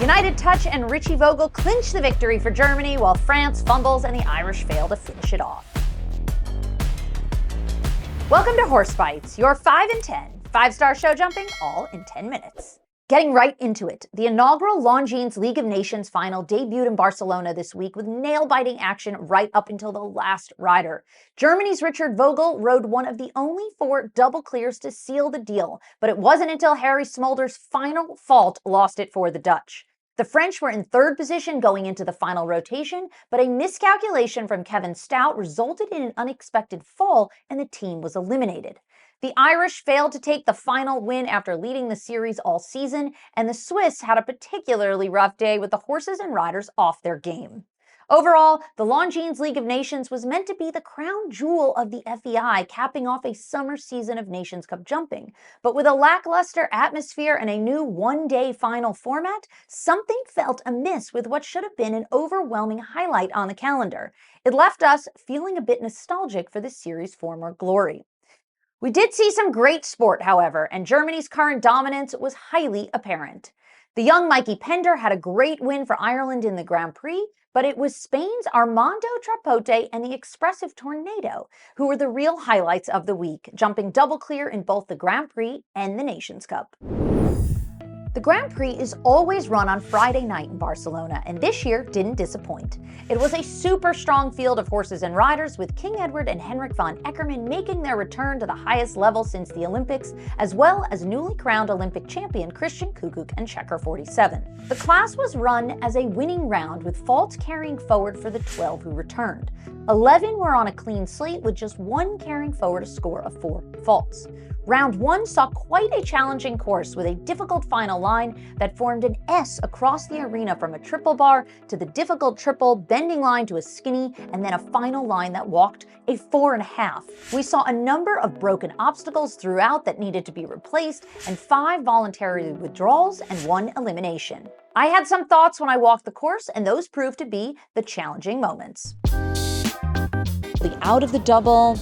United Touch and Richie Vogel clinch the victory for Germany, while France fumbles and the Irish fail to finish it off. Welcome to Horse Bytes, your 5 in 10 5-star show jumping, all in 10 minutes. Getting right into it, the inaugural Longines League of Nations final debuted in Barcelona this week with nail-biting action right up until the last rider. Germany's Richard Vogel rode one of the only 4 double clears to seal the deal, but it wasn't until Harry Smolder's final fault lost it for the Dutch. The French were in 3rd position going into the final rotation, but a miscalculation from Kevin Stout resulted in an unexpected fall and the team was eliminated. The Irish failed to take the final win after leading the series all season, and the Swiss had a particularly rough day with the horses and riders off their game. Overall, the Longines League of Nations was meant to be the crown jewel of the FEI, capping off a summer season of Nations Cup jumping. But with a lackluster atmosphere and a new one-day final format, something felt amiss with what should have been an overwhelming highlight on the calendar. It left us feeling a bit nostalgic for the series' former glory. We did see some great sport, however, and Germany's current dominance was highly apparent. The young Mikey Pender had a great win for Ireland in the Grand Prix, but it was Spain's Armando Trapote and the expressive Tornado who were the real highlights of the week, jumping double clear in both the Grand Prix and the Nations Cup. The Grand Prix is always run on Friday night in Barcelona, and this year didn't disappoint. It was a super strong field of horses and riders, with King Edward and Henrik von Eckermann making their return to the highest level since the Olympics, as well as newly crowned Olympic champion Christian Kukuk and Checker 47. The class was run as a winning round, with faults carrying forward for the 12 who returned. 11 were on a clean slate, with just 1 carrying forward a score of 4 faults. Round 1 saw quite a challenging course with a difficult final line that formed an S across the arena from a triple bar to the difficult triple bending line to a skinny, and then a final line that walked a 4.5. We saw a number of broken obstacles throughout that needed to be replaced, and 5 voluntary withdrawals and 1 elimination. I had some thoughts when I walked the course, and those proved to be the challenging moments. The out of the double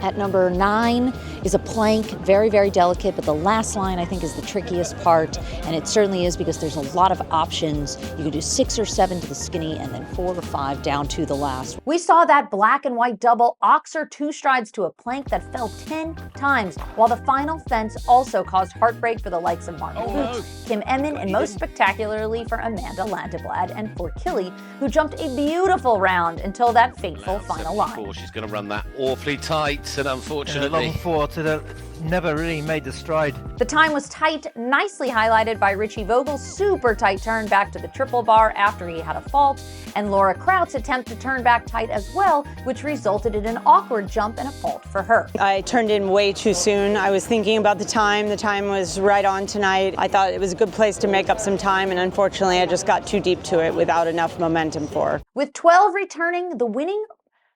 at number 9 is a plank, very, very delicate, but the last line I think is the trickiest part, and it certainly is because there's a lot of options. You can do 6 or 7 to the skinny and then 4 or 5 down to the last. We saw that black and white double oxer 2 strides to a plank that fell 10 times, while the final fence also caused heartbreak for the likes of Martin Hoots, Kim Emmen, and most spectacularly for Amanda Landeblad and for Killy, who jumped a beautiful round until that fateful final line. She's going to run that awfully tight, and unfortunately, long 4 to the never really made the stride. The time was tight, nicely highlighted by Richie Vogel's super tight turn back to the triple bar after he had a fault, and Laura Kraut's attempt to turn back tight as well, which resulted in an awkward jump and a fault for her. I turned in way too soon. I was thinking about the time. The time was right on tonight. I thought it was a good place to make up some time, and unfortunately I just got too deep to it without enough momentum for her. With 12 returning, the winning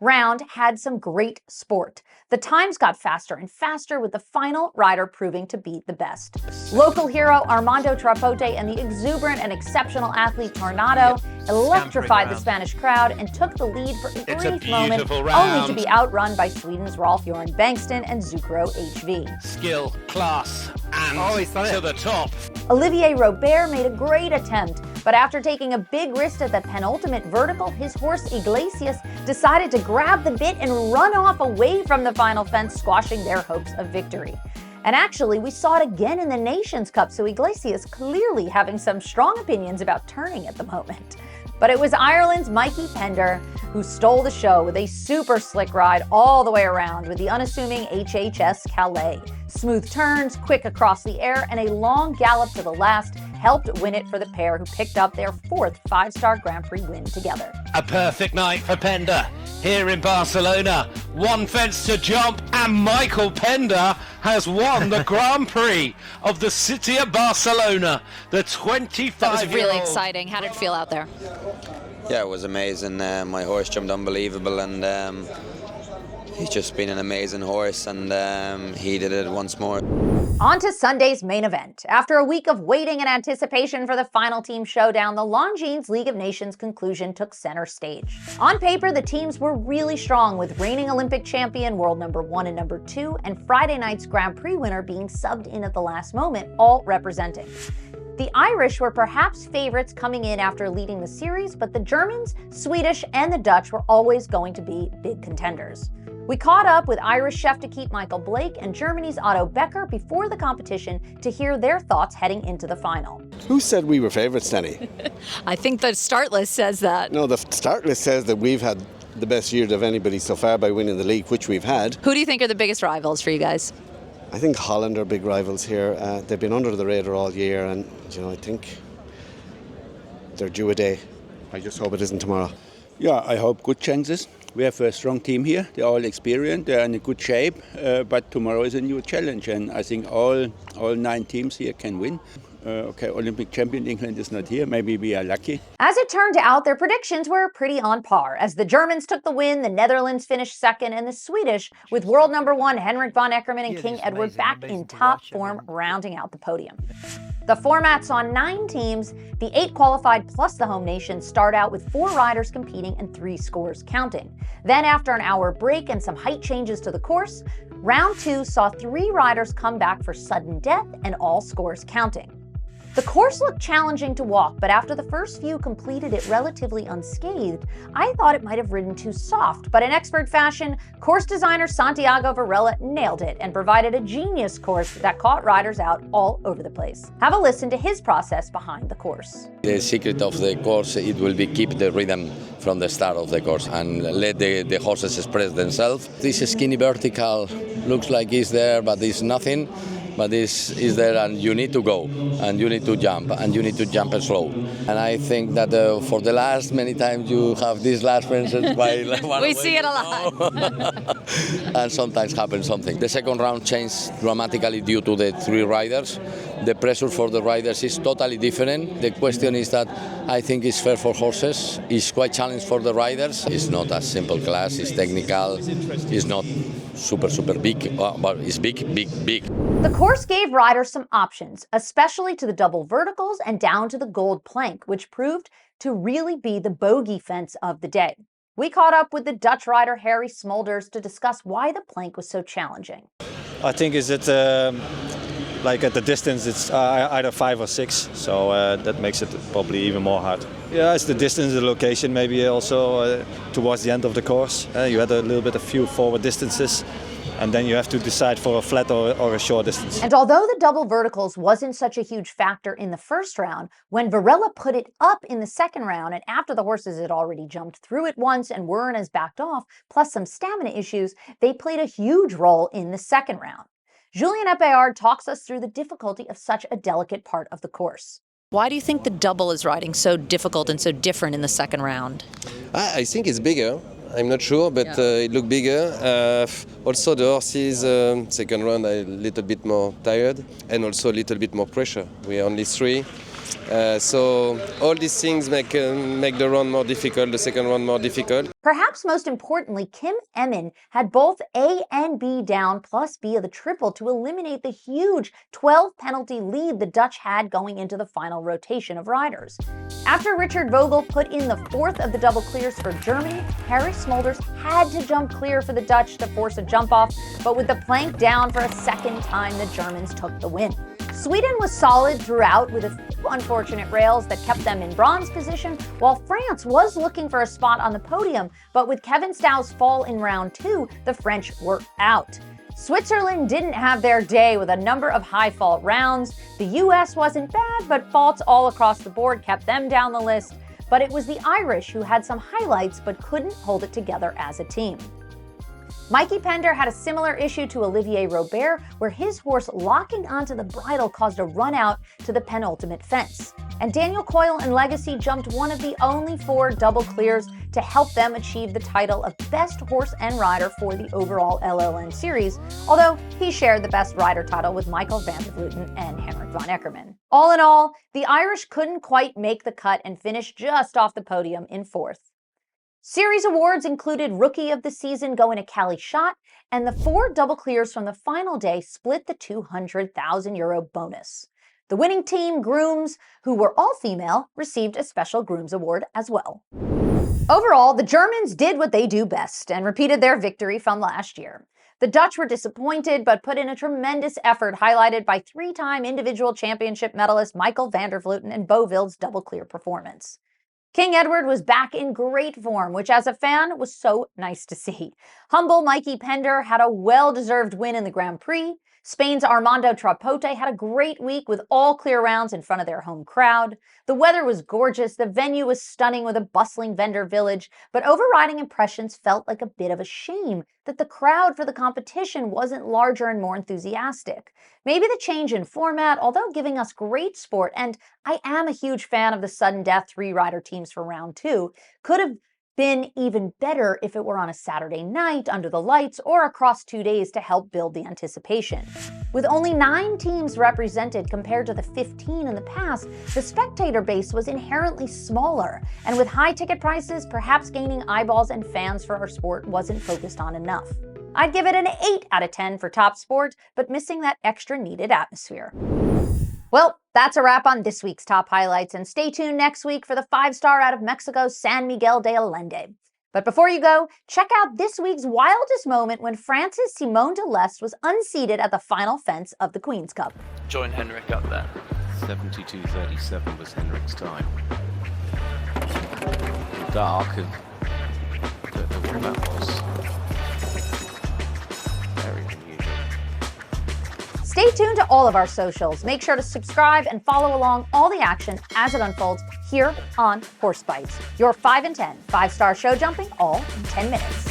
round had some great sport. The times got faster and faster, with the final rider proving to be the best. Local hero Armando Trapote and the exuberant and exceptional athlete Tornado electrified the Spanish crowd and took the lead for a brief moment, only to be outrun by Sweden's Rolf Joran Bengtsson and Zucro HV. skill, class, and to the top. Olivier Robert made a great attempt, but after taking a big risk at the penultimate vertical, his horse Iglesias decided to grab the bit and run off away from the final fence, squashing their hopes of victory. And actually, we saw it again in the Nations Cup, so Iglesias clearly having some strong opinions about turning at the moment. But it was Ireland's Mikey Pender who stole the show with a super slick ride all the way around with the unassuming HHS Calais. Smooth turns, quick across the air, and a long gallop to the last helped win it for the pair who picked up their 4th 5-star Grand Prix win together. A perfect night for Pender here in Barcelona. 1 fence to jump, and Michael Pender has won the Grand Prix of the city of Barcelona. The 25-year-old. That was really exciting. How did it feel out there? Yeah, it was amazing. My horse jumped unbelievable, and he's just been an amazing horse, and he did it once more. On to Sunday's main event. After a week of waiting and anticipation for the final team showdown, the Longines League of Nations conclusion took center stage. On paper, the teams were really strong, with reigning Olympic champion, world number 1 and number 2, and Friday night's Grand Prix winner being subbed in at the last moment, all representing. The Irish were perhaps favorites coming in after leading the series, but the Germans, Swedish, and the Dutch were always going to be big contenders. We caught up with Irish chef to keep Michael Blake and Germany's Otto Becker before the competition to hear their thoughts heading into the final. Who said we were favourites, Danny? I think the start list says that. No, the start list says that we've had the best year of anybody so far by winning the league, which we've had. Who do you think are the biggest rivals for you guys? I think Holland are big rivals here. They've been under the radar all year, and I think they're due a day. I just hope it isn't tomorrow. Yeah, I hope good chances. We have a strong team here. They're all experienced. They're in a good shape. But tomorrow is a new challenge, and I think all 9 teams here can win. Olympic champion England is not here. Maybe we are lucky. As it turned out, their predictions were pretty on par. As the Germans took the win, the Netherlands finished second, and the Swedish, with world number 1 Henrik von Eckermann and King Edward back in top form, rounding out the podium. The format saw 9 teams. The 8 qualified plus the home nation start out with 4 riders competing and 3 scores counting. Then after an hour break and some height changes to the course, round 2 saw 3 riders come back for sudden death and all scores counting. The course looked challenging to walk, but after the first few completed it relatively unscathed, I thought it might have ridden too soft, but in expert fashion, course designer Santiago Varela nailed it and provided a genius course that caught riders out all over the place. Have a listen to his process behind the course. The secret of the course, it will be keep the rhythm from the start of the course and let the horses express themselves. This skinny vertical looks like it's there, but it's nothing. But this is there, and you need to go, and you need to jump, and you need to jump slow. And I think that for the last many times you have this last sentence while We see it a lot. and sometimes happens something. The second round changed dramatically due to the 3 riders. The pressure for the riders is totally different. The question is that I think it's fair for horses. It's quite challenging for the riders. It's not a simple class. It's technical. It's not super big, but it's big. The course gave riders some options, especially to the double verticals and down to the gold plank, which proved to really be the bogey fence of the day. We caught up with the Dutch rider Harry Smulders to discuss why the plank was so challenging. I think like at the distance, it's either 5 or 6, so that makes it probably even more hard. Yeah, it's the distance, the location, maybe also towards the end of the course. You had a little bit of few forward distances, and then you have to decide for a flat or a short distance. And although the double verticals wasn't such a huge factor in the first round, when Varela put it up in the second round, and after the horses had already jumped through it once and weren't as backed off, plus some stamina issues, they played a huge role in the second round. Julien Epéard talks us through the difficulty of such a delicate part of the course. Why do you think the double is riding so difficult and so different in the second round? I think it's bigger. I'm not sure, but it looked bigger. Also, the horses, second round, are a little bit more tired and also a little bit more pressure. We are only 3. So all these things make the round more difficult, the second round more difficult. Perhaps most importantly, Kim Emmen had both A and B down plus B of the triple to eliminate the huge 12 penalty lead the Dutch had going into the final rotation of riders. After Richard Vogel put in the 4th of the double clears for Germany, Harry Smulders had to jump clear for the Dutch to force a jump off, but with the plank down for a second time, the Germans took the win. Sweden was solid throughout with a few unfortunate rails that kept them in bronze position, while France was looking for a spot on the podium, but with Kevin Stow's fall in round 2, the French were out. Switzerland didn't have their day with a number of high fault rounds. The US wasn't bad, but faults all across the board kept them down the list. But it was the Irish who had some highlights but couldn't hold it together as a team. Mikey Pender had a similar issue to Olivier Robert, where his horse locking onto the bridle caused a run out to the penultimate fence. And Daniel Coyle and Legacy jumped one of the only 4 double clears to help them achieve the title of Best Horse and Rider for the overall LLN series, although he shared the Best Rider title with Michael van der Vleuten and Henrik von Eckermann. All in all, the Irish couldn't quite make the cut and finished just off the podium in 4th. Series awards included Rookie of the Season going to Callie Schott, and the 4 double clears from the final day split the €200,000 bonus. The winning team, Grooms, who were all female, received a special Grooms award as well. Overall, the Germans did what they do best and repeated their victory from last year. The Dutch were disappointed, but put in a tremendous effort, highlighted by 3-time individual championship medalist Michael van der Vleuten and Bo Wild's double clear performance. King Edward was back in great form, which as a fan was so nice to see. Humble Mikey Pender had a well-deserved win in the Grand Prix. Spain's Armando Trapote had a great week with all clear rounds in front of their home crowd. The weather was gorgeous, the venue was stunning with a bustling vendor village, but overriding impressions felt like a bit of a shame that the crowd for the competition wasn't larger and more enthusiastic. Maybe the change in format, although giving us great sport, and I am a huge fan of the sudden death 3-rider teams for round 2, could have been even better if it were on a Saturday night under the lights or across 2 days to help build the anticipation. With only 9 teams represented compared to the 15 in the past, the spectator base was inherently smaller, and with high ticket prices, perhaps gaining eyeballs and fans for our sport wasn't focused on enough. I'd give it an 8 out of 10 for top sport, but missing that extra needed atmosphere. Well, that's a wrap on this week's top highlights, and stay tuned next week for the 5-star out of Mexico's San Miguel de Allende. But before you go, check out this week's wildest moment when France's Simone Delestre was unseated at the final fence of the Queen's Cup. Join Henrik up there. 72.37 was Henrik's time. Dark, and don't know what that was. Very unusual. Stay tuned to all of our socials. Make sure to subscribe and follow along all the action as it unfolds here on Horse Bytes. Your 5 in 10 5-star show jumping all in 10 minutes.